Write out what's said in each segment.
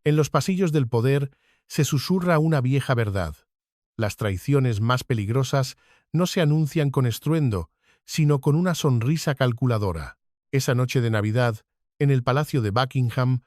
En los pasillos del poder se susurra una vieja verdad. Las traiciones más peligrosas no se anuncian con estruendo, sino con una sonrisa calculadora. Esa noche de Navidad, en el Palacio de Buckingham,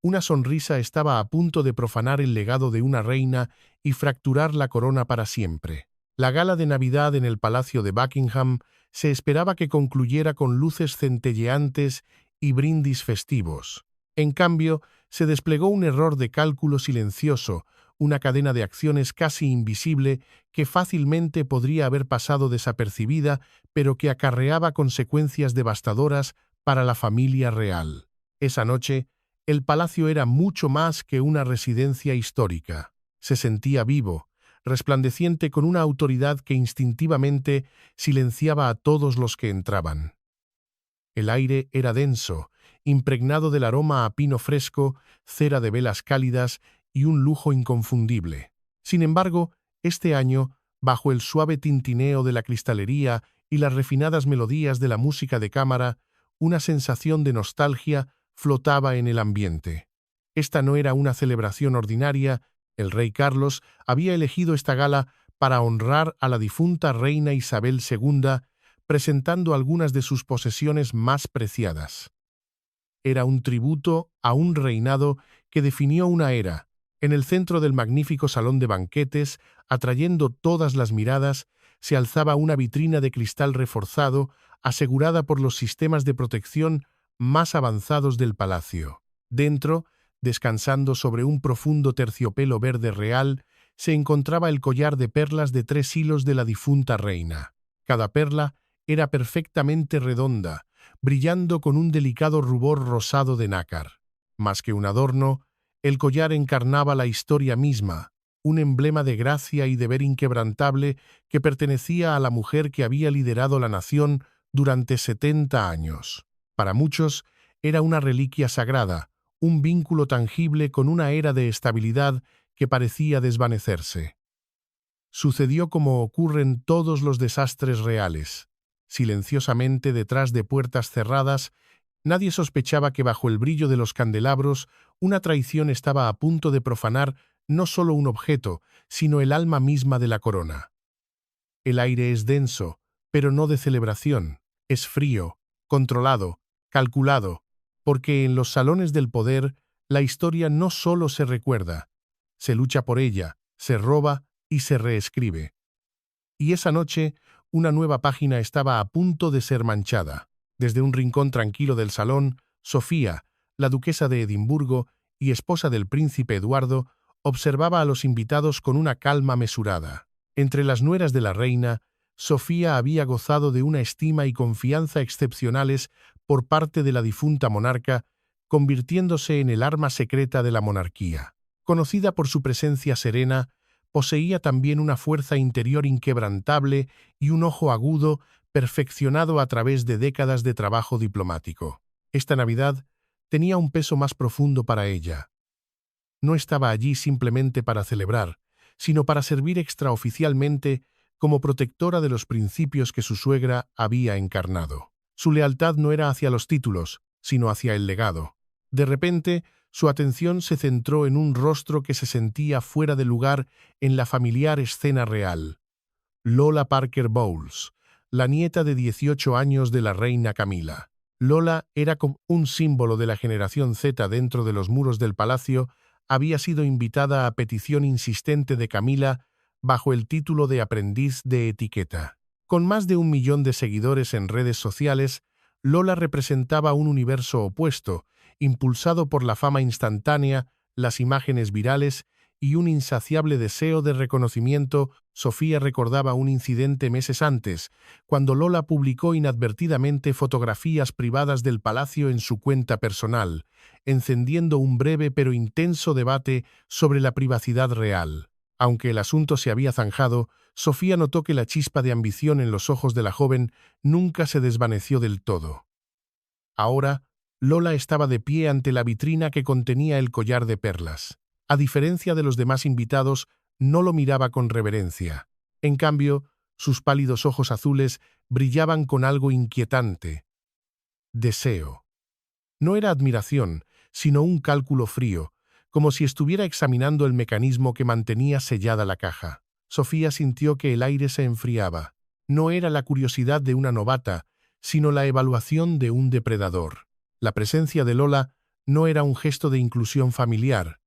una sonrisa estaba a punto de profanar el legado de una reina y fracturar la corona para siempre. La gala de Navidad en el Palacio de Buckingham se esperaba que concluyera con luces centelleantes y brindis festivos. En cambio, se desplegó un error de cálculo silencioso, una cadena de acciones casi invisible que fácilmente podría haber pasado desapercibida, pero que acarreaba consecuencias devastadoras para la familia real. Esa noche, el palacio era mucho más que una residencia histórica. Se sentía vivo, resplandeciente con una autoridad que instintivamente silenciaba a todos los que entraban. El aire era denso, impregnado del aroma a pino fresco, cera de velas cálidas y un lujo inconfundible. Sin embargo, este año, bajo el suave tintineo de la cristalería y las refinadas melodías de la música de cámara, una sensación de nostalgia flotaba en el ambiente. Esta no era una celebración ordinaria. El rey Carlos había elegido esta gala para honrar a la difunta reina Isabel II, presentando algunas de sus posesiones más preciadas. Era un tributo a un reinado que definió una era. En el centro del magnífico salón de banquetes, atrayendo todas las miradas, se alzaba una vitrina de cristal reforzado, asegurada por los sistemas de protección más avanzados del palacio. Dentro, descansando sobre un profundo terciopelo verde real, se encontraba el collar de perlas de 3 hilos de la difunta reina. Cada perla era perfectamente redonda, brillando con un delicado rubor rosado de nácar. Más que un adorno, el collar encarnaba la historia misma, un emblema de gracia y deber inquebrantable que pertenecía a la mujer que había liderado la nación durante 70 años. Para muchos, era una reliquia sagrada, un vínculo tangible con una era de estabilidad que parecía desvanecerse. Sucedió como ocurren todos los desastres reales. Silenciosamente detrás de puertas cerradas, nadie sospechaba que bajo el brillo de los candelabros una traición estaba a punto de profanar no solo un objeto, sino el alma misma de la corona. El aire es denso, pero no de celebración. Es frío, controlado, calculado, porque en los salones del poder la historia no solo se recuerda, se lucha por ella, se roba y se reescribe. Y esa noche, una nueva página estaba a punto de ser manchada. Desde un rincón tranquilo del salón, Sofía, la duquesa de Edimburgo y esposa del príncipe Eduardo, observaba a los invitados con una calma mesurada. Entre las nueras de la reina, Sofía había gozado de una estima y confianza excepcionales por parte de la difunta monarca, convirtiéndose en el arma secreta de la monarquía. Conocida por su presencia serena, poseía también una fuerza interior inquebrantable y un ojo agudo perfeccionado a través de décadas de trabajo diplomático. Esta Navidad tenía un peso más profundo para ella. No estaba allí simplemente para celebrar, sino para servir extraoficialmente como protectora de los principios que su suegra había encarnado. Su lealtad no era hacia los títulos, sino hacia el legado. De repente, su atención se centró en un rostro que se sentía fuera de lugar en la familiar escena real. Lola Parker Bowles, la nieta de 18 años de la reina Camila. Lola era como un símbolo de la generación Z dentro de los muros del palacio. Había sido invitada a petición insistente de Camila bajo el título de aprendiz de etiqueta. Con más de 1 millón de seguidores en redes sociales, Lola representaba un universo opuesto, impulsado por la fama instantánea, las imágenes virales y un insaciable deseo de reconocimiento. Sofía recordaba un incidente meses antes, cuando Lola publicó inadvertidamente fotografías privadas del palacio en su cuenta personal, encendiendo un breve pero intenso debate sobre la privacidad real. Aunque el asunto se había zanjado, Sofía notó que la chispa de ambición en los ojos de la joven nunca se desvaneció del todo. Ahora, Lola estaba de pie ante la vitrina que contenía el collar de perlas. A diferencia de los demás invitados, no lo miraba con reverencia. En cambio, sus pálidos ojos azules brillaban con algo inquietante. Deseo. No era admiración, sino un cálculo frío, como si estuviera examinando el mecanismo que mantenía sellada la caja. Sofía sintió que el aire se enfriaba. No era la curiosidad de una novata, sino la evaluación de un depredador. La presencia de Lola no era un gesto de inclusión familiar,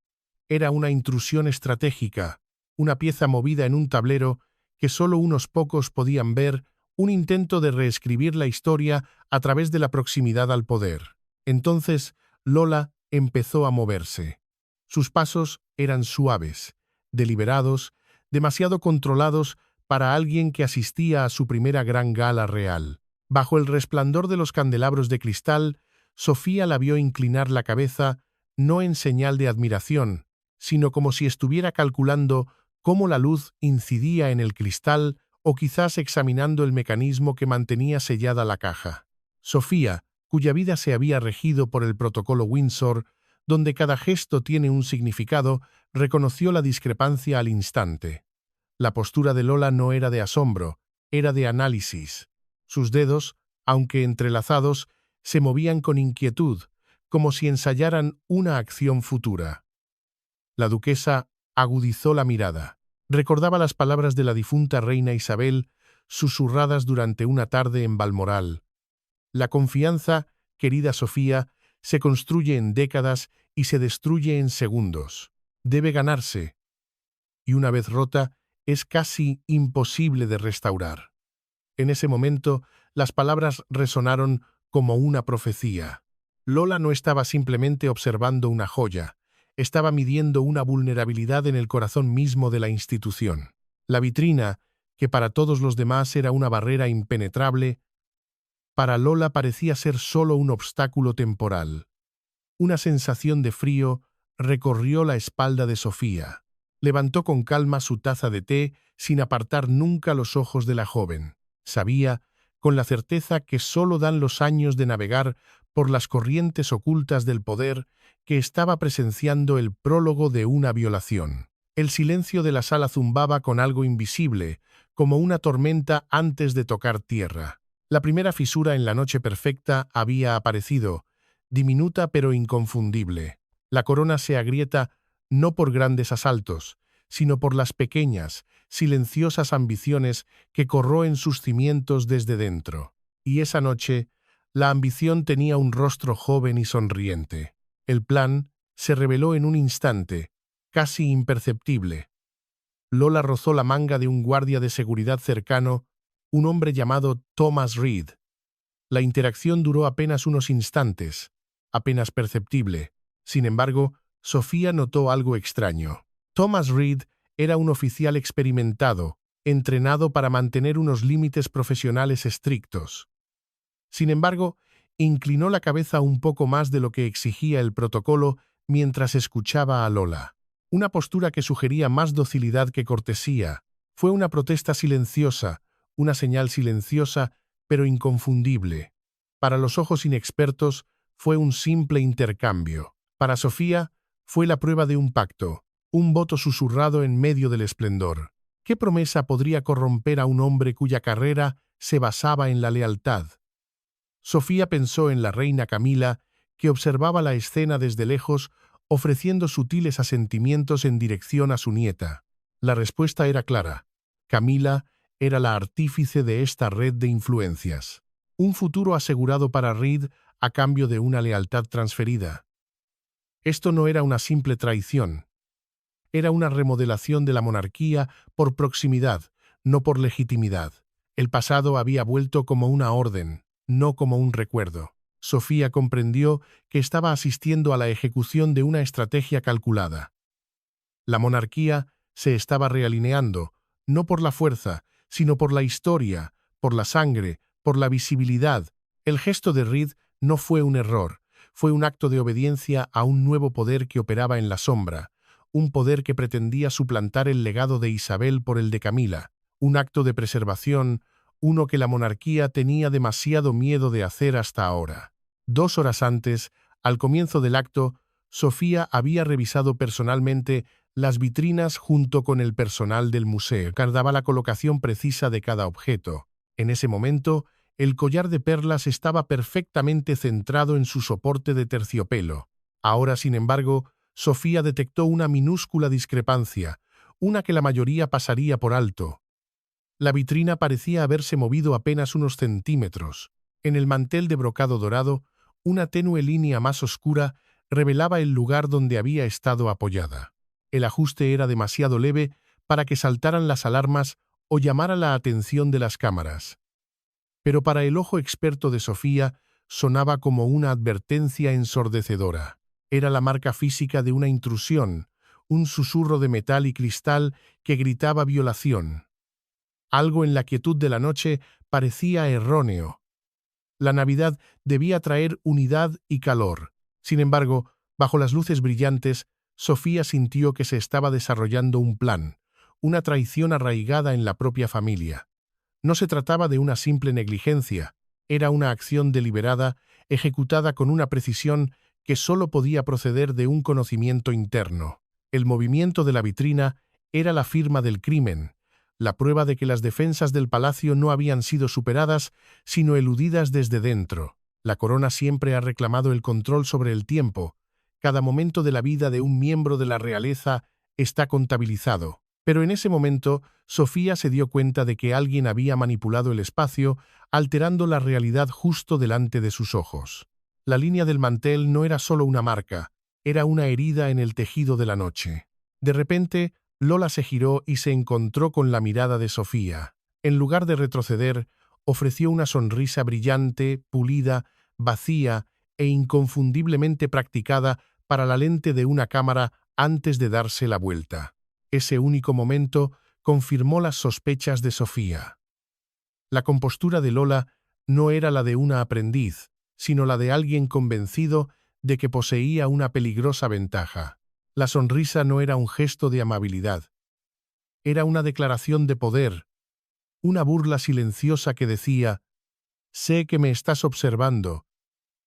era una intrusión estratégica, una pieza movida en un tablero que solo unos pocos podían ver, un intento de reescribir la historia a través de la proximidad al poder. Entonces, Lola empezó a moverse. Sus pasos eran suaves, deliberados, demasiado controlados para alguien que asistía a su primera gran gala real. Bajo el resplandor de los candelabros de cristal, Sofía la vio inclinar la cabeza, no en señal de admiración, sino como si estuviera calculando cómo la luz incidía en el cristal o quizás examinando el mecanismo que mantenía sellada la caja. Sofía, cuya vida se había regido por el protocolo Windsor, donde cada gesto tiene un significado, reconoció la discrepancia al instante. La postura de Lola no era de asombro, era de análisis. Sus dedos, aunque entrelazados, se movían con inquietud, como si ensayaran una acción futura. La duquesa agudizó la mirada. Recordaba las palabras de la difunta reina Isabel, susurradas durante una tarde en Balmoral. La confianza, querida Sofía, se construye en décadas y se destruye en segundos. Debe ganarse. Y una vez rota, es casi imposible de restaurar. En ese momento, las palabras resonaron como una profecía. Lola no estaba simplemente observando una joya, estaba midiendo una vulnerabilidad en el corazón mismo de la institución. La vitrina, que para todos los demás era una barrera impenetrable, para Lola parecía ser solo un obstáculo temporal. Una sensación de frío recorrió la espalda de Sofía. Levantó con calma su taza de té sin apartar nunca los ojos de la joven. Sabía, con la certeza que solo dan los años de navegar por las corrientes ocultas del poder, que estaba presenciando el prólogo de una violación. El silencio de la sala zumbaba con algo invisible, como una tormenta antes de tocar tierra. La primera fisura en la noche perfecta había aparecido, diminuta pero inconfundible. La corona se agrieta no por grandes asaltos, sino por las pequeñas, silenciosas ambiciones que corroen sus cimientos desde dentro. Y esa noche, la ambición tenía un rostro joven y sonriente. El plan se reveló en un instante, casi imperceptible. Lola rozó la manga de un guardia de seguridad cercano, un hombre llamado Thomas Reed. La interacción duró apenas unos instantes, apenas perceptible. Sin embargo, Sofía notó algo extraño. Thomas Reed era un oficial experimentado, entrenado para mantener unos límites profesionales estrictos. Sin embargo, inclinó la cabeza un poco más de lo que exigía el protocolo mientras escuchaba a Lola. Una postura que sugería más docilidad que cortesía. Fue una protesta silenciosa, una señal silenciosa, pero inconfundible. Para los ojos inexpertos, fue un simple intercambio. Para Sofía, fue la prueba de un pacto, un voto susurrado en medio del esplendor. ¿Qué promesa podría corromper a un hombre cuya carrera se basaba en la lealtad? Sofía pensó en la reina Camila, que observaba la escena desde lejos, ofreciendo sutiles asentimientos en dirección a su nieta. La respuesta era clara. Camila era la artífice de esta red de influencias. Un futuro asegurado para Reed a cambio de una lealtad transferida. Esto no era una simple traición. Era una remodelación de la monarquía por proximidad, no por legitimidad. El pasado había vuelto como una orden, no como un recuerdo. Sofía comprendió que estaba asistiendo a la ejecución de una estrategia calculada. La monarquía se estaba realineando, no por la fuerza, sino por la historia, por la sangre, por la visibilidad. El gesto de Reed no fue un error, fue un acto de obediencia a un nuevo poder que operaba en la sombra, un poder que pretendía suplantar el legado de Isabel por el de Camila, un acto de preservación, uno que la monarquía tenía demasiado miedo de hacer hasta ahora. 2 horas antes, al comienzo del acto, Sofía había revisado personalmente las vitrinas junto con el personal del museo. Guardaba la colocación precisa de cada objeto. En ese momento, el collar de perlas estaba perfectamente centrado en su soporte de terciopelo. Ahora, sin embargo, Sofía detectó una minúscula discrepancia, una que la mayoría pasaría por alto. La vitrina parecía haberse movido apenas unos centímetros. En el mantel de brocado dorado, una tenue línea más oscura revelaba el lugar donde había estado apoyada. El ajuste era demasiado leve para que saltaran las alarmas o llamara la atención de las cámaras. Pero para el ojo experto de Sofía sonaba como una advertencia ensordecedora. Era la marca física de una intrusión, un susurro de metal y cristal que gritaba violación. Algo en la quietud de la noche parecía erróneo. La Navidad debía traer unidad y calor. Sin embargo, bajo las luces brillantes, Sofía sintió que se estaba desarrollando un plan, una traición arraigada en la propia familia. No se trataba de una simple negligencia, era una acción deliberada, ejecutada con una precisión que sólo podía proceder de un conocimiento interno. El movimiento de la vitrina era la firma del crimen, la prueba de que las defensas del palacio no habían sido superadas, sino eludidas desde dentro. La corona siempre ha reclamado el control sobre el tiempo. Cada momento de la vida de un miembro de la realeza está contabilizado. Pero en ese momento, Sofía se dio cuenta de que alguien había manipulado el espacio, alterando la realidad justo delante de sus ojos. La línea del mantel no era solo una marca, era una herida en el tejido de la noche. De repente, Lola se giró y se encontró con la mirada de Sofía. En lugar de retroceder, ofreció una sonrisa brillante, pulida, vacía e inconfundiblemente practicada para la lente de una cámara antes de darse la vuelta. Ese único momento confirmó las sospechas de Sofía. La compostura de Lola no era la de una aprendiz, sino la de alguien convencido de que poseía una peligrosa ventaja. La sonrisa no era un gesto de amabilidad. Era una declaración de poder, una burla silenciosa que decía: «Sé que me estás observando,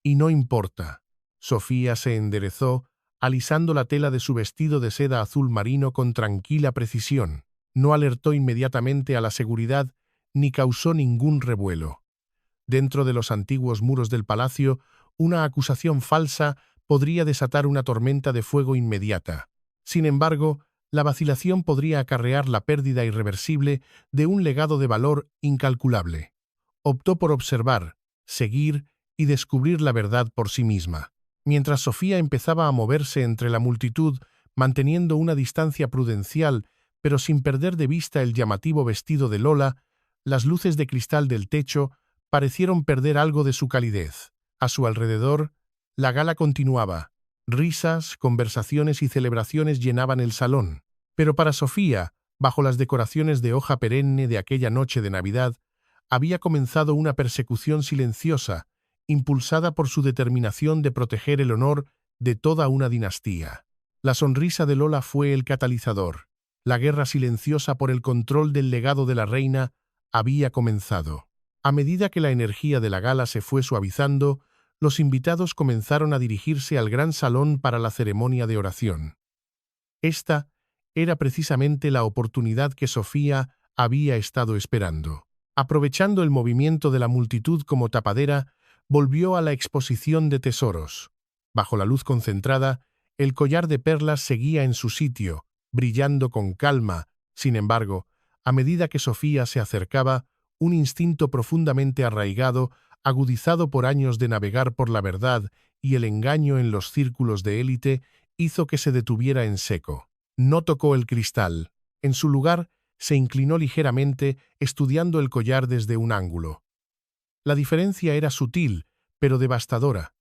y no importa». Sofía se enderezó, alisando la tela de su vestido de seda azul marino con tranquila precisión. No alertó inmediatamente a la seguridad ni causó ningún revuelo. Dentro de los antiguos muros del palacio, una acusación falsa podría desatar una tormenta de fuego inmediata. Sin embargo, la vacilación podría acarrear la pérdida irreversible de un legado de valor incalculable. Optó por observar, seguir y descubrir la verdad por sí misma. Mientras Sofía empezaba a moverse entre la multitud, manteniendo una distancia prudencial, pero sin perder de vista el llamativo vestido de Lola, las luces de cristal del techo parecieron perder algo de su calidez. A su alrededor, la gala continuaba. Risas, conversaciones y celebraciones llenaban el salón. Pero para Sofía, bajo las decoraciones de hoja perenne de aquella noche de Navidad, había comenzado una persecución silenciosa, impulsada por su determinación de proteger el honor de toda una dinastía. La sonrisa de Lola fue el catalizador. La guerra silenciosa por el control del legado de la reina había comenzado. A medida que la energía de la gala se fue suavizando, los invitados comenzaron a dirigirse al gran salón para la ceremonia de oración. Esta era precisamente la oportunidad que Sofía había estado esperando. Aprovechando el movimiento de la multitud como tapadera, volvió a la exposición de tesoros. Bajo la luz concentrada, el collar de perlas seguía en su sitio, brillando con calma. Sin embargo, a medida que Sofía se acercaba, un instinto profundamente arraigado, agudizado por años de navegar por la verdad y el engaño en los círculos de élite, hizo que se detuviera en seco. No tocó el cristal. En su lugar, se inclinó ligeramente, estudiando el collar desde un ángulo. La diferencia era sutil, pero devastadora.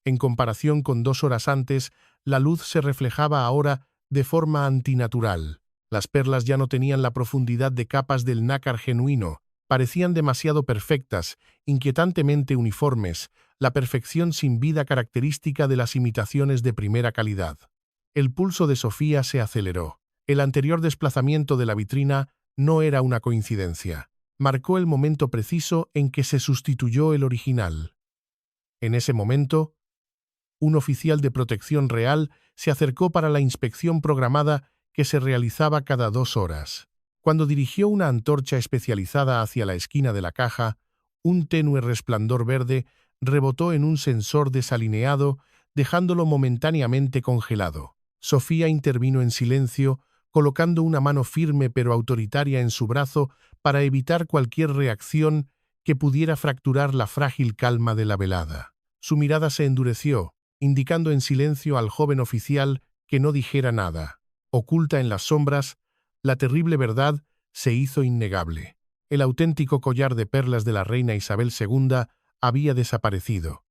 En comparación con 2 horas antes, la luz se reflejaba ahora de forma antinatural. Las perlas ya no tenían la profundidad de capas del nácar genuino, parecían demasiado perfectas, inquietantemente uniformes, la perfección sin vida característica de las imitaciones de primera calidad. El pulso de Sofía se aceleró. El anterior desplazamiento de la vitrina no era una coincidencia. Marcó el momento preciso en que se sustituyó el original. En ese momento, un oficial de protección real se acercó para la inspección programada que se realizaba cada 2 horas. Cuando dirigió una antorcha especializada hacia la esquina de la caja, un tenue resplandor verde rebotó en un sensor desalineado, dejándolo momentáneamente congelado. Sofía intervino en silencio, colocando una mano firme pero autoritaria en su brazo para evitar cualquier reacción que pudiera fracturar la frágil calma de la velada. Su mirada se endureció, indicando en silencio al joven oficial que no dijera nada. Oculta en las sombras, la terrible verdad se hizo innegable. El auténtico collar de perlas de la reina Isabel II había desaparecido,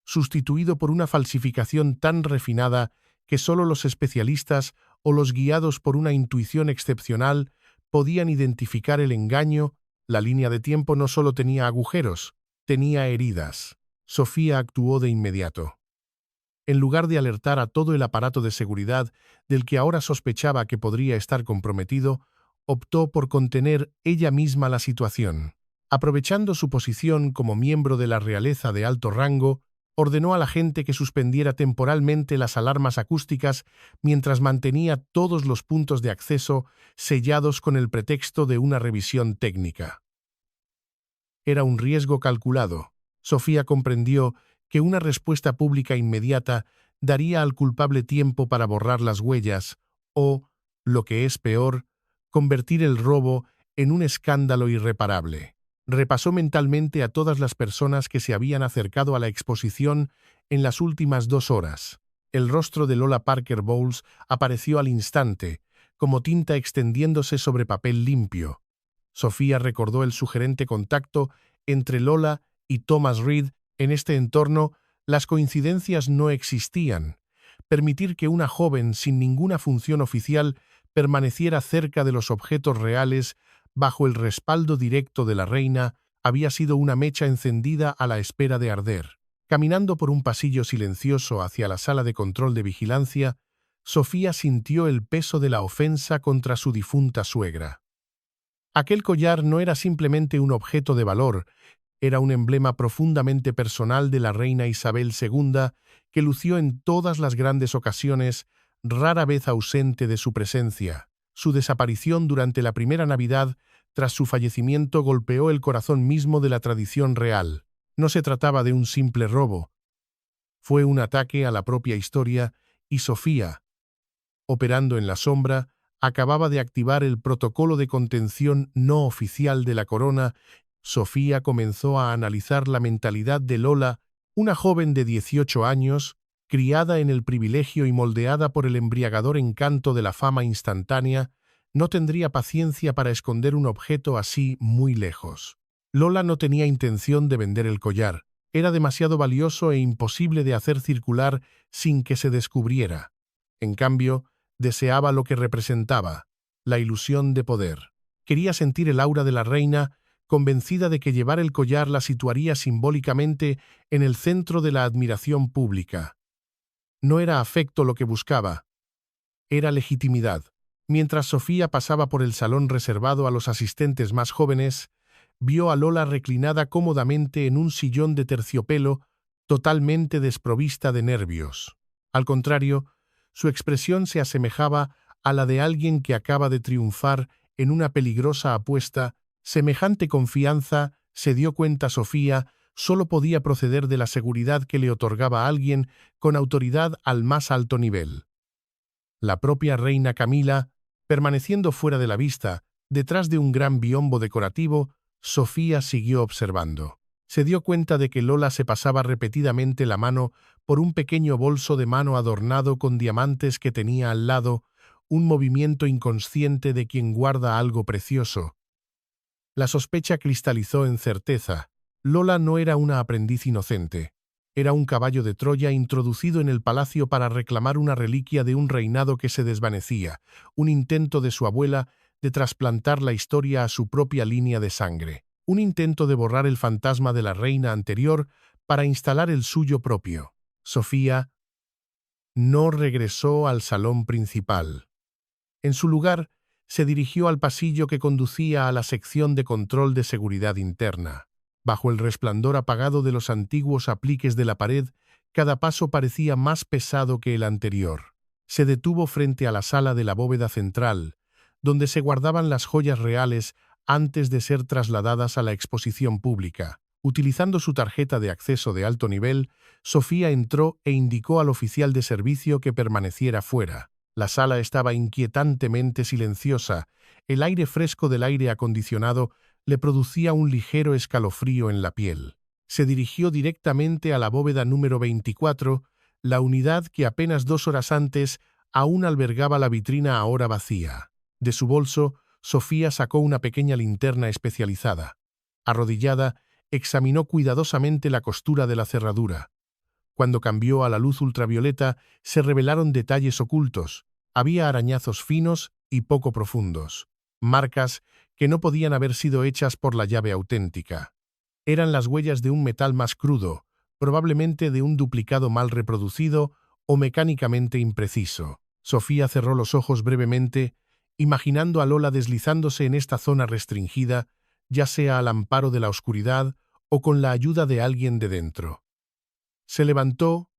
sustituido por una falsificación tan refinada que solo los especialistas o los guiados por una intuición excepcional podían identificar el engaño. La línea de tiempo no solo tenía agujeros, tenía heridas. Sofía actuó de inmediato. En lugar de alertar a todo el aparato de seguridad del que ahora sospechaba que podría estar comprometido, optó por contener ella misma la situación. Aprovechando su posición como miembro de la realeza de alto rango, ordenó a la gente que suspendiera temporalmente las alarmas acústicas mientras mantenía todos los puntos de acceso sellados con el pretexto de una revisión técnica. Era un riesgo calculado. Sofía comprendió que una respuesta pública inmediata daría al culpable tiempo para borrar las huellas o, lo que es peor, convertir el robo en un escándalo irreparable. Repasó mentalmente a todas las personas que se habían acercado a la exposición en las últimas 2 horas. El rostro de Lola Parker Bowles apareció al instante, como tinta extendiéndose sobre papel limpio. Sofía recordó el sugerente contacto entre Lola y Thomas Reed. En este entorno, las coincidencias no existían. Permitir que una joven sin ninguna función oficial permaneciera cerca de los objetos reales bajo el respaldo directo de la reina había sido una mecha encendida a la espera de arder. Caminando por un pasillo silencioso hacia la sala de control de vigilancia, Sofía sintió el peso de la ofensa contra su difunta suegra. Aquel collar no era simplemente un objeto de valor, era un emblema profundamente personal de la reina Isabel II que lució en todas las grandes ocasiones, rara vez ausente de su presencia. Su desaparición durante la primera Navidad tras su fallecimiento golpeó el corazón mismo de la tradición real. No se trataba de un simple robo. Fue un ataque a la propia historia y Sofía, operando en la sombra, acababa de activar el protocolo de contención no oficial de la corona. Sofía comenzó a analizar la mentalidad de Lola, una joven de 18 años, criada en el privilegio y moldeada por el embriagador encanto de la fama instantánea. No tendría paciencia para esconder un objeto así muy lejos. Lola no tenía intención de vender el collar. Era demasiado valioso e imposible de hacer circular sin que se descubriera. En cambio, deseaba lo que representaba, la ilusión de poder. Quería sentir el aura de la reina, convencida de que llevar el collar la situaría simbólicamente en el centro de la admiración pública. No era afecto lo que buscaba, era legitimidad. Mientras Sofía pasaba por el salón reservado a los asistentes más jóvenes, vio a Lola reclinada cómodamente en un sillón de terciopelo, totalmente desprovista de nervios. Al contrario, su expresión se asemejaba a la de alguien que acaba de triunfar en una peligrosa apuesta. Semejante confianza, se dio cuenta Sofía, solo podía proceder de la seguridad que le otorgaba alguien con autoridad al más alto nivel. La propia reina Camila, permaneciendo fuera de la vista, detrás de un gran biombo decorativo, Sofía siguió observando. Se dio cuenta de que Lola se pasaba repetidamente la mano por un pequeño bolso de mano adornado con diamantes que tenía al lado, un movimiento inconsciente de quien guarda algo precioso. La sospecha cristalizó en certeza. Lola no era una aprendiz inocente. Era un caballo de Troya introducido en el palacio para reclamar una reliquia de un reinado que se desvanecía, un intento de su abuela de trasplantar la historia a su propia línea de sangre, un intento de borrar el fantasma de la reina anterior para instalar el suyo propio. Sofía no regresó al salón principal. En su lugar, se dirigió al pasillo que conducía a la sección de control de seguridad interna. Bajo el resplandor apagado de los antiguos apliques de la pared, cada paso parecía más pesado que el anterior. Se detuvo frente a la sala de la bóveda central, donde se guardaban las joyas reales antes de ser trasladadas a la exposición pública. Utilizando su tarjeta de acceso de alto nivel, Sofía entró e indicó al oficial de servicio que permaneciera fuera. La sala estaba inquietantemente silenciosa. El aire fresco del aire acondicionado le producía un ligero escalofrío en la piel. Se dirigió directamente a la bóveda número 24, la unidad que apenas 2 horas antes aún albergaba la vitrina ahora vacía. De su bolso, Sofía sacó una pequeña linterna especializada. Arrodillada, examinó cuidadosamente la costura de la cerradura. Cuando cambió a la luz ultravioleta, se revelaron detalles ocultos. Había arañazos finos y poco profundos. Marcas que no podían haber sido hechas por la llave auténtica. Eran las huellas de un metal más crudo, probablemente de un duplicado mal reproducido o mecánicamente impreciso. Sofía cerró los ojos brevemente, imaginando a Lola deslizándose en esta zona restringida, ya sea al amparo de la oscuridad o con la ayuda de alguien de dentro. Se levantó,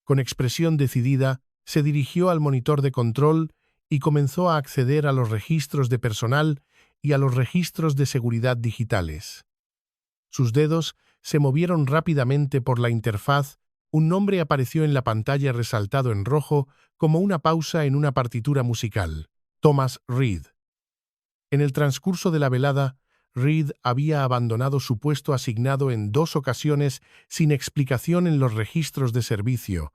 con expresión decidida, se dirigió al monitor de control y comenzó a acceder a los registros de personal y a los registros de seguridad digitales. Sus dedos se movieron rápidamente por la interfaz. Un nombre apareció en la pantalla resaltado en rojo como una pausa en una partitura musical: Thomas Reed. En el transcurso de la velada, Reed había abandonado su puesto asignado en 2 ocasiones sin explicación en los registros de servicio.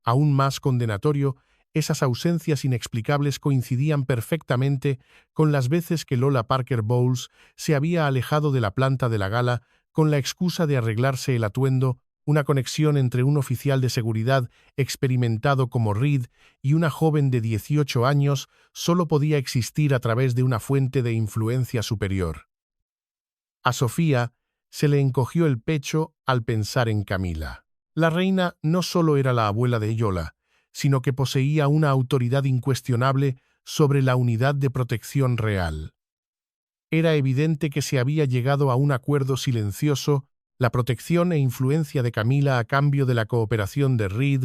Aún más condenatorio, esas ausencias inexplicables coincidían perfectamente con las veces que Lola Parker Bowles se había alejado de la planta de la gala con la excusa de arreglarse el atuendo. Una conexión entre un oficial de seguridad experimentado como Reed y una joven de 18 años solo podía existir a través de una fuente de influencia superior. A Sofía se le encogió el pecho al pensar en Camila. La reina no solo era la abuela de Yola, sino que poseía una autoridad incuestionable sobre la unidad de protección real. Era evidente que se había llegado a un acuerdo silencioso, la protección e influencia de Camila a cambio de la cooperación de Reed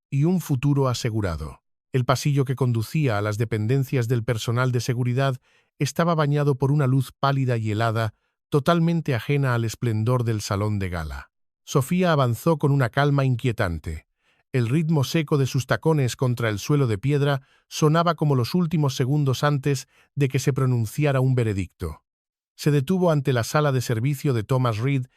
y un futuro asegurado. El pasillo que conducía a las dependencias del personal de seguridad estaba bañado por una luz pálida y helada, totalmente ajena al esplendor del salón de gala. Sofía avanzó con una calma inquietante. El ritmo seco de sus tacones contra el suelo de piedra sonaba como los últimos segundos antes de que se pronunciara un veredicto. Se detuvo ante la sala de servicio de Thomas Reed.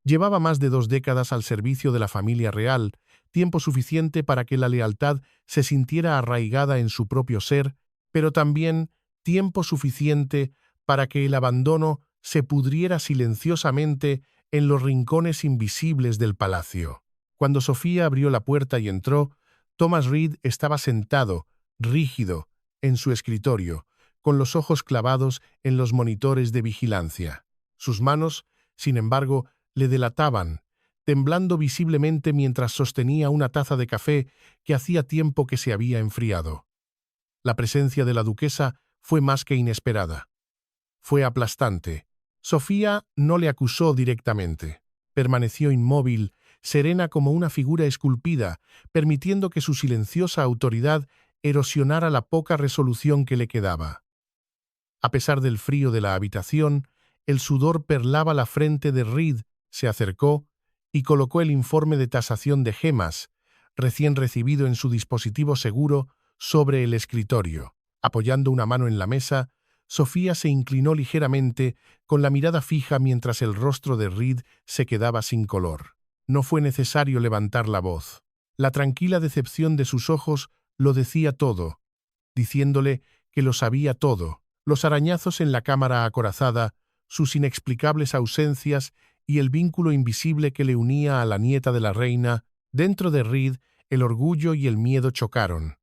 Llevaba más de 2 décadas al servicio de la familia real, tiempo suficiente para que la lealtad se sintiera arraigada en su propio ser, pero también tiempo suficiente para que el abandono se pudriera silenciosamente en los rincones invisibles del palacio. Cuando Sofía abrió la puerta y entró, Thomas Reed estaba sentado, rígido, en su escritorio, con los ojos clavados en los monitores de vigilancia. Sus manos, sin embargo, le delataban, temblando visiblemente mientras sostenía una taza de café que hacía tiempo que se había enfriado. La presencia de la duquesa fue más que inesperada. Fue aplastante. Sofía no le acusó directamente. Permaneció inmóvil, serena como una figura esculpida, permitiendo que su silenciosa autoridad erosionara la poca resolución que le quedaba. A pesar del frío de la habitación, el sudor perlaba la frente de Reed. Se acercó y colocó el informe de tasación de gemas, recién recibido en su dispositivo seguro, sobre el escritorio. Apoyando una mano en la mesa, Sofía se inclinó ligeramente, con la mirada fija mientras el rostro de Reed se quedaba sin color. No fue necesario levantar la voz. La tranquila decepción de sus ojos lo decía todo, diciéndole que lo sabía todo. Los arañazos en la cámara acorazada, sus inexplicables ausencias y el vínculo invisible que le unía a la nieta de la reina. Dentro de Reed, el orgullo y el miedo chocaron.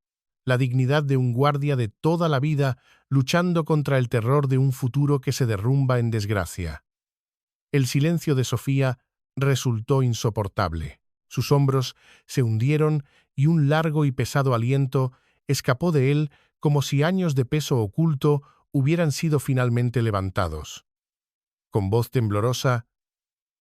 La dignidad de un guardia de toda la vida luchando contra el terror de un futuro que se derrumba en desgracia. El silencio de Sofía resultó insoportable. Sus hombros se hundieron y un largo y pesado aliento escapó de él como si años de peso oculto hubieran sido finalmente levantados. Con voz temblorosa,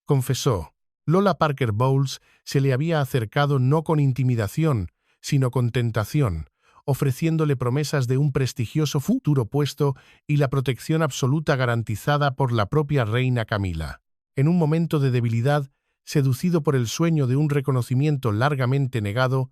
confesó. Lola Parker Bowles se le había acercado no con intimidación, sino con tentación, ofreciéndole promesas de un prestigioso futuro puesto y la protección absoluta garantizada por la propia reina Camila. En un momento de debilidad, seducido por el sueño de un reconocimiento largamente negado,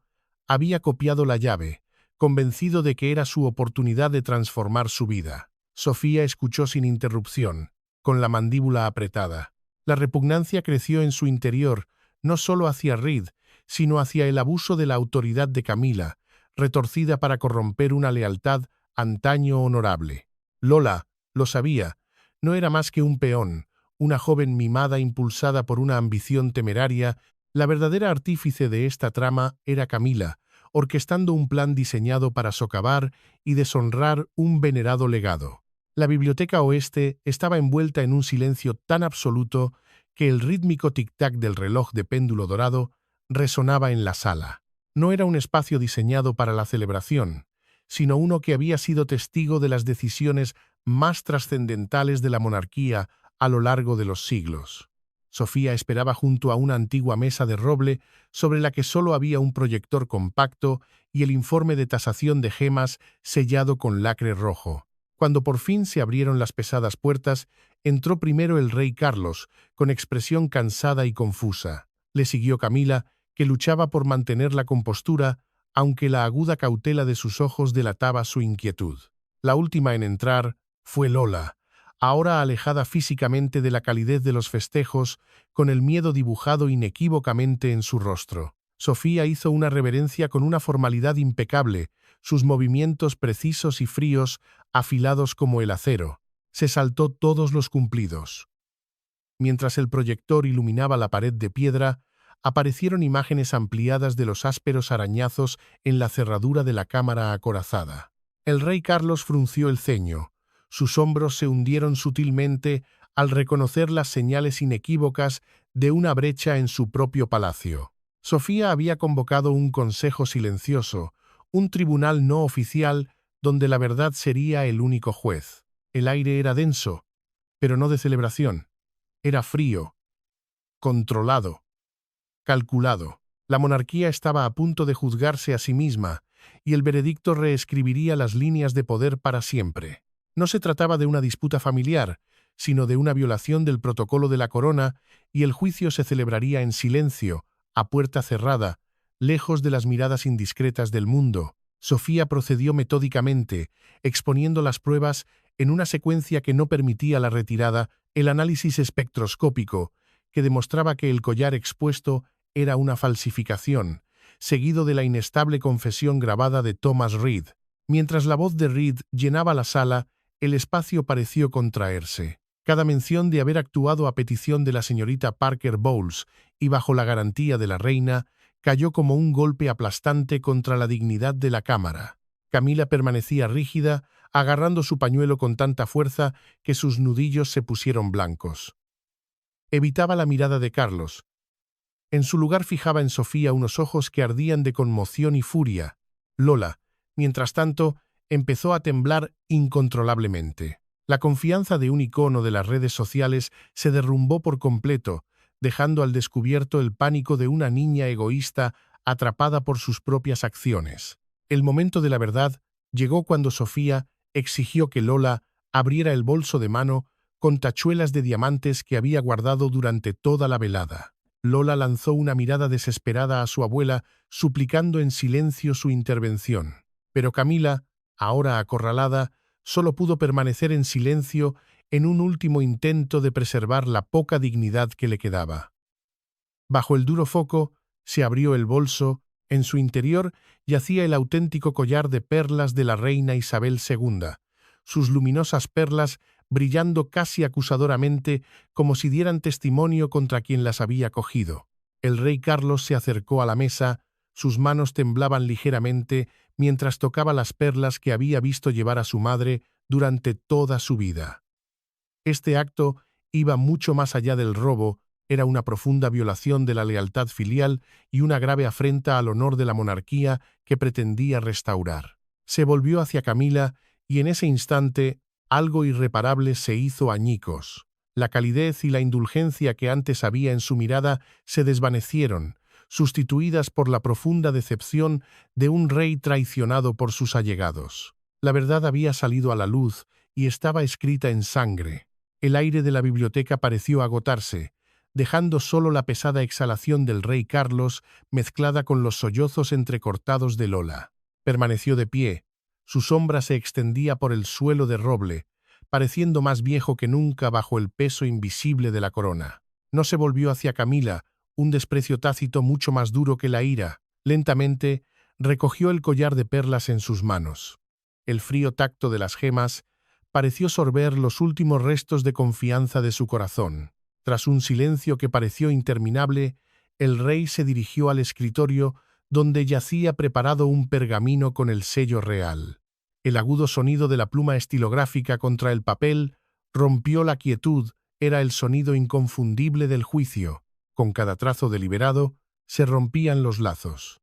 había copiado la llave, convencido de que era su oportunidad de transformar su vida. Sofía escuchó sin interrupción, con la mandíbula apretada. La repugnancia creció en su interior, no solo hacia Reed, sino hacia el abuso de la autoridad de Camila, retorcida para corromper una lealtad antaño honorable. Lola, lo sabía, no era más que un peón, una joven mimada impulsada por una ambición temeraria. La verdadera artífice de esta trama era Camila, orquestando un plan diseñado para socavar y deshonrar un venerado legado. La biblioteca oeste estaba envuelta en un silencio tan absoluto que el rítmico tic-tac del reloj de péndulo dorado resonaba en la sala. No era un espacio diseñado para la celebración, sino uno que había sido testigo de las decisiones más trascendentales de la monarquía a lo largo de los siglos. Sofía esperaba junto a una antigua mesa de roble sobre la que solo había un proyector compacto y el informe de tasación de gemas sellado con lacre rojo. Cuando por fin se abrieron las pesadas puertas, entró primero el rey Carlos, con expresión cansada y confusa. Le siguió Camila, que luchaba por mantener la compostura, aunque la aguda cautela de sus ojos delataba su inquietud. La última en entrar fue Lola, ahora alejada físicamente de la calidez de los festejos, con el miedo dibujado inequívocamente en su rostro. Sofía hizo una reverencia con una formalidad impecable, sus movimientos precisos y fríos, afilados como el acero. Se saltó todos los cumplidos. Mientras el proyector iluminaba la pared de piedra, aparecieron imágenes ampliadas de los ásperos arañazos en la cerradura de la cámara acorazada. El rey Carlos frunció el ceño. Sus hombros se hundieron sutilmente al reconocer las señales inequívocas de una brecha en su propio palacio. Sofía había convocado un consejo silencioso, un tribunal no oficial donde la verdad sería el único juez. El aire era denso, pero no de celebración. Era frío, controlado, calculado. La monarquía estaba a punto de juzgarse a sí misma, y el veredicto reescribiría las líneas de poder para siempre. No se trataba de una disputa familiar, sino de una violación del protocolo de la corona, y el juicio se celebraría en silencio, a puerta cerrada, lejos de las miradas indiscretas del mundo. Sofía procedió metódicamente, exponiendo las pruebas en una secuencia que no permitía la retirada, el análisis espectroscópico, que demostraba que el collar expuesto era una falsificación, seguido de la inestable confesión grabada de Thomas Reed. Mientras la voz de Reed llenaba la sala, el espacio pareció contraerse. Cada mención de haber actuado a petición de la señorita Parker Bowles y bajo la garantía de la reina cayó como un golpe aplastante contra la dignidad de la cámara. Camila permanecía rígida, agarrando su pañuelo con tanta fuerza que sus nudillos se pusieron blancos. Evitaba la mirada de Carlos. En su lugar fijaba en Sofía unos ojos que ardían de conmoción y furia. Lola, mientras tanto, empezó a temblar incontrolablemente. La confianza de un icono de las redes sociales se derrumbó por completo, dejando al descubierto el pánico de una niña egoísta atrapada por sus propias acciones. El momento de la verdad llegó cuando Sofía exigió que Lola abriera el bolso de mano con tachuelas de diamantes que había guardado durante toda la velada. Lola lanzó una mirada desesperada a su abuela, suplicando en silencio su intervención. Pero Camila, ahora acorralada, solo pudo permanecer en silencio en un último intento de preservar la poca dignidad que le quedaba. Bajo el duro foco, se abrió el bolso. En su interior yacía el auténtico collar de perlas de la reina Isabel II, sus luminosas perlas brillando casi acusadoramente como si dieran testimonio contra quien las había cogido. El rey Carlos se acercó a la mesa, sus manos temblaban ligeramente mientras tocaba las perlas que había visto llevar a su madre durante toda su vida. Este acto iba mucho más allá del robo, era una profunda violación de la lealtad filial y una grave afrenta al honor de la monarquía que pretendía restaurar. Se volvió hacia Camila y en ese instante algo irreparable se hizo añicos. La calidez y la indulgencia que antes había en su mirada se desvanecieron, sustituidas por la profunda decepción de un rey traicionado por sus allegados. La verdad había salido a la luz y estaba escrita en sangre. El aire de la biblioteca pareció agotarse, dejando solo la pesada exhalación del rey Carlos mezclada con los sollozos entrecortados de Lola. Permaneció de pie. Su sombra se extendía por el suelo de roble, pareciendo más viejo que nunca bajo el peso invisible de la corona. No se volvió hacia Camila, un desprecio tácito mucho más duro que la ira. Lentamente, recogió el collar de perlas en sus manos. El frío tacto de las gemas pareció sorber los últimos restos de confianza de su corazón. Tras un silencio que pareció interminable, el rey se dirigió al escritorio donde yacía preparado un pergamino con el sello real. El agudo sonido de la pluma estilográfica contra el papel rompió la quietud, era el sonido inconfundible del juicio. Con cada trazo deliberado, se rompían los lazos.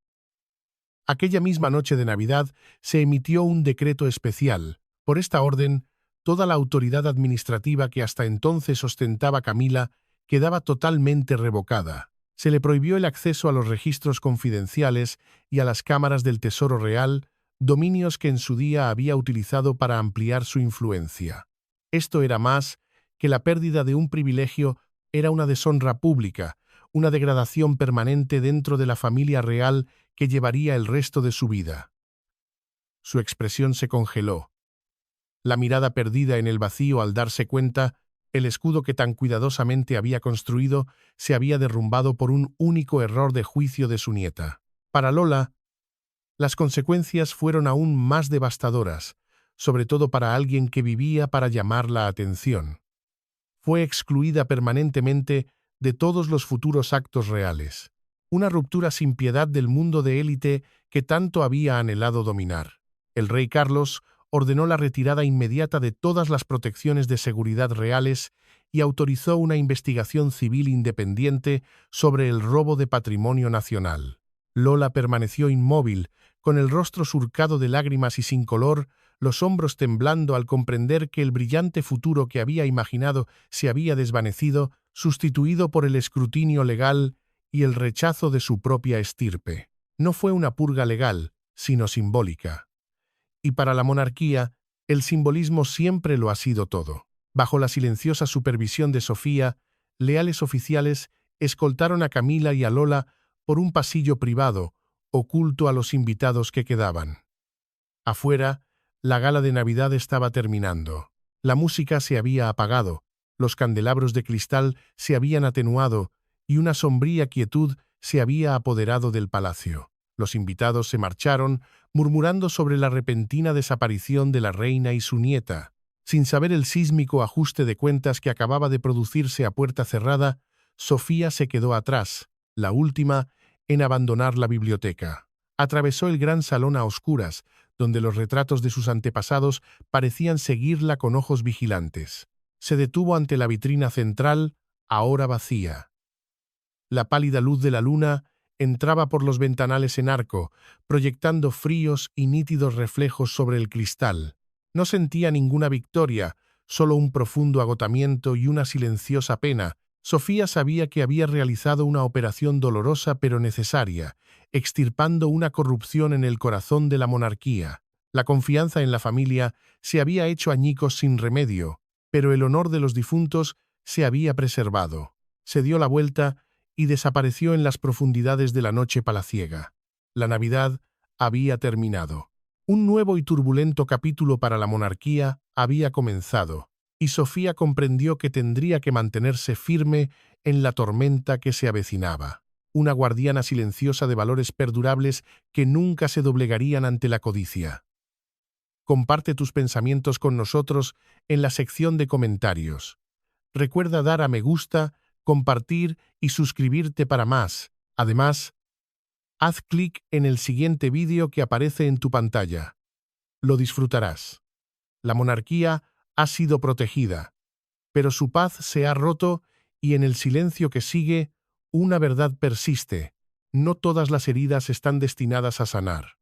Aquella misma noche de Navidad se emitió un decreto especial. Por esta orden, toda la autoridad administrativa que hasta entonces ostentaba Camila quedaba totalmente revocada. Se le prohibió el acceso a los registros confidenciales y a las cámaras del Tesoro Real, dominios que en su día había utilizado para ampliar su influencia. Esto era más que la pérdida de un privilegio, era una deshonra pública, una degradación permanente dentro de la familia real que llevaría el resto de su vida. Su expresión se congeló. La mirada perdida en el vacío al darse cuenta, el escudo que tan cuidadosamente había construido se había derrumbado por un único error de juicio de su nieta. Para Lola, las consecuencias fueron aún más devastadoras, sobre todo para alguien que vivía para llamar la atención. Fue excluida permanentemente de todos los futuros actos reales. Una ruptura sin piedad del mundo de élite que tanto había anhelado dominar. El rey Carlos ordenó la retirada inmediata de todas las protecciones de seguridad reales y autorizó una investigación civil independiente sobre el robo de patrimonio nacional. Lola permaneció inmóvil, con el rostro surcado de lágrimas y sin color, los hombros temblando al comprender que el brillante futuro que había imaginado se había desvanecido, sustituido por el escrutinio legal y el rechazo de su propia estirpe. No fue una purga legal, sino simbólica. Y para la monarquía, el simbolismo siempre lo ha sido todo. Bajo la silenciosa supervisión de Sofía, leales oficiales escoltaron a Camila y a Lola por un pasillo privado, oculto a los invitados que quedaban. Afuera, la gala de Navidad estaba terminando. La música se había apagado, los candelabros de cristal se habían atenuado y una sombría quietud se había apoderado del palacio. Los invitados se marcharon, murmurando sobre la repentina desaparición de la reina y su nieta. Sin saber el sísmico ajuste de cuentas que acababa de producirse a puerta cerrada, Sofía se quedó atrás, la última en abandonar la biblioteca. Atravesó el gran salón a oscuras, donde los retratos de sus antepasados parecían seguirla con ojos vigilantes. Se detuvo ante la vitrina central, ahora vacía. La pálida luz de la luna entraba por los ventanales en arco, proyectando fríos y nítidos reflejos sobre el cristal. No sentía ninguna victoria, solo un profundo agotamiento y una silenciosa pena. Sofía sabía que había realizado una operación dolorosa pero necesaria, extirpando una corrupción en el corazón de la monarquía. La confianza en la familia se había hecho añicos sin remedio, pero el honor de los difuntos se había preservado. Se dio la vuelta y desapareció en las profundidades de la noche palaciega. La Navidad había terminado. Un nuevo y turbulento capítulo para la monarquía había comenzado, y Sofía comprendió que tendría que mantenerse firme en la tormenta que se avecinaba. Una guardiana silenciosa de valores perdurables que nunca se doblegarían ante la codicia. Comparte tus pensamientos con nosotros en la sección de comentarios. Recuerda dar a me gusta, compartir y suscribirte para más. Además, haz clic en el siguiente vídeo que aparece en tu pantalla. Lo disfrutarás. La monarquía ha sido protegida, pero su paz se ha roto y en el silencio que sigue, una verdad persiste. No todas las heridas están destinadas a sanar.